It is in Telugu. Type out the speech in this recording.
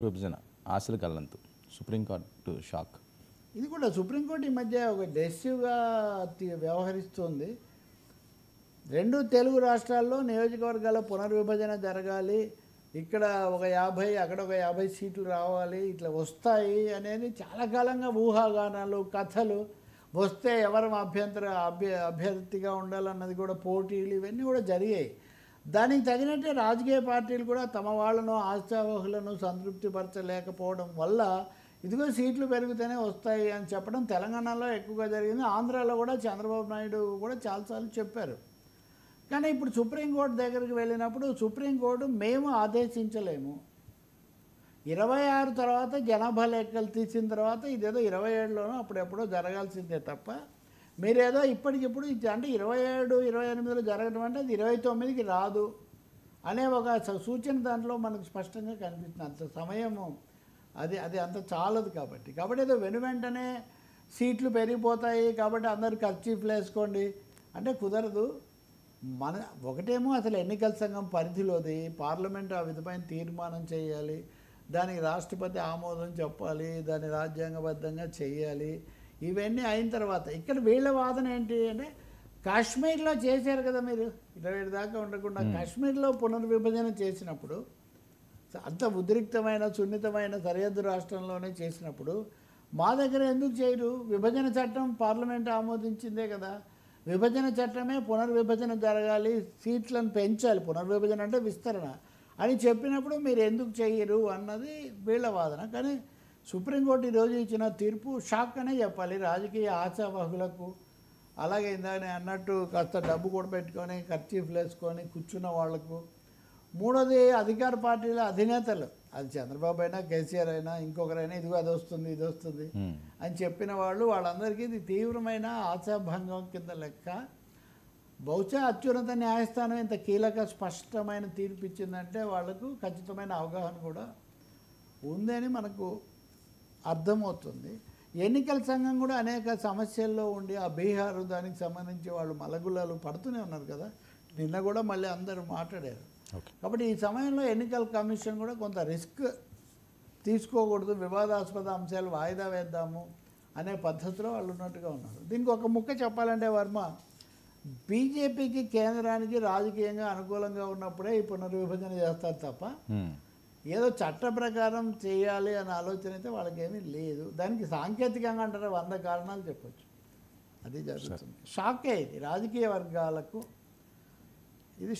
విభజన ఆశలు కల్లంతు సుప్రీంకోర్టు షాక్. ఇది కూడా సుప్రీంకోర్టు ఈ మధ్య ఒక డెసివ్గా వ్యవహరిస్తుంది. రెండు తెలుగు రాష్ట్రాల్లో నియోజకవర్గాల పునర్విభజన జరగాలి, ఇక్కడ ఒక 50 అక్కడ ఒక 50 సీట్లు రావాలి, ఇట్లా వస్తాయి అనేది చాలా కాలంగా ఊహాగానాలు, కథలు. వస్తే ఎవరు అభ్యర్థిగా ఉండాలన్నది కూడా పోటీలు ఇవన్నీ కూడా జరిగాయి. దానికి తగినట్టే రాజకీయ పార్టీలు కూడా తమ వాళ్ళను ఆశావహులను సంతృప్తిపరచలేకపోవడం వల్ల ఇదిగో సీట్లు పెరిగితేనే వస్తాయి అని చెప్పడం తెలంగాణలో ఎక్కువగా జరిగింది. ఆంధ్రాలో కూడా చంద్రబాబు నాయుడు కూడా చాలాసార్లు చెప్పారు. కానీ ఇప్పుడు సుప్రీంకోర్టు దగ్గరికి వెళ్ళినప్పుడు సుప్రీంకోర్టు మేము ఆదేశించలేము, 26 తర్వాత జనాభా లెక్కలు తీసిన తర్వాత ఇదేదో 27లోనో అప్పుడెప్పుడో జరగాల్సిందే తప్ప మీరేదో ఇప్పటికిప్పుడు అంటే 27, 28లో జరగడం అంటే అది 29కి రాదు అనే ఒక సూచన దాంట్లో మనకు స్పష్టంగా కనిపిస్తుంది. అంత సమయము అది అంత చాలదు కాబట్టి ఏదో వెంటనే సీట్లు పెరిగిపోతాయి కాబట్టి అందరు కర్చీఫ్లు వేసుకోండి అంటే కుదరదు. ఒకటేమో అసలు ఎన్నికల సంఘం పరిధిలోది, పార్లమెంటు ఆ విధమైన తీర్మానం చేయాలి, దానికి రాష్ట్రపతి ఆమోదం చెప్పాలి, దాన్ని రాజ్యాంగబద్ధంగా చేయాలి. ఇవన్నీ అయిన తర్వాత ఇక్కడ వీళ్ళ వాదన ఏంటి అంటే కాశ్మీర్లో చేశారు కదా మీరు 27 దాకా ఉండకుండా, కాశ్మీర్లో పునర్విభజన చేసినప్పుడు అంత ఉద్రిక్తమైన సున్నితమైన సరిహద్దు రాష్ట్రంలోనే చేసినప్పుడు మా దగ్గర ఎందుకు చేయరు? విభజన చట్టం పార్లమెంట్ ఆమోదించిందే కదా, విభజన చట్టమే పునర్విభజన జరగాలి, సీట్లను పెంచాలి, పునర్విభజన అంటే విస్తరణ అని చెప్పినప్పుడు మీరు ఎందుకు చేయరు అన్నది వీళ్ళ వాదన. కానీ సుప్రీంకోర్టు ఈరోజు ఇచ్చిన తీర్పు షాక్ అనే చెప్పాలి రాజకీయ ఆశావహులకు. అలాగే ఇందాక అన్నట్టు కాస్త డబ్బు కూడా పెట్టుకొని ఖర్చీఫ్లు వేసుకొని కూర్చున్న వాళ్లకు. మూడోది అధికార పార్టీల అధినేతలు, అది చంద్రబాబు అయినా కేసీఆర్ అయినా ఇంకొకరైనా ఇదిగో అది వస్తుంది ఇది వస్తుంది అని చెప్పిన వాళ్ళందరికీ ఇది తీవ్రమైన ఆశాభంగం కింద లెక్క. బహుశా అత్యున్నత న్యాయస్థానం ఇంత కీలక స్పష్టమైన తీర్పు ఇచ్చిందంటే వాళ్లకు ఖచ్చితమైన అవగాహన కూడా ఉందని మనకు అర్థమవుతుంది. ఎన్నికల సంఘం కూడా అనేక సమస్యల్లో ఉండి ఆ బీహారు దానికి సంబంధించి వాళ్ళు మలగులాలు పడుతూనే ఉన్నారు కదా, నిన్న కూడా మళ్ళీ అందరూ మాట్లాడారు. కాబట్టి ఈ సమయంలో ఎన్నికల కమిషన్ కూడా కొంత రిస్క్ తీసుకోకూడదు, వివాదాస్పద అంశాలు వాయిదా వేద్దాము అనే పద్ధతిలో వాళ్ళు ఉన్నట్టుగా ఉన్నారు. దీనికి ఒక ముక్క చెప్పాలంటే వర్మ, బీజేపీకి కేంద్రానికి రాజకీయంగా అనుకూలంగా ఉన్నప్పుడే ఈ పునర్విభజన చేస్తారు తప్ప ఏదో చట్ట ప్రకారం చేయాలి అనే ఆలోచన అయితే వాళ్ళకేమీ లేదు. దానికి సాంకేతికంగా అంటారా 100 కారణాలు చెప్పచ్చు. అది జరుగుతుంది. షాకే ఇది రాజకీయ వర్గాలకు. ఇది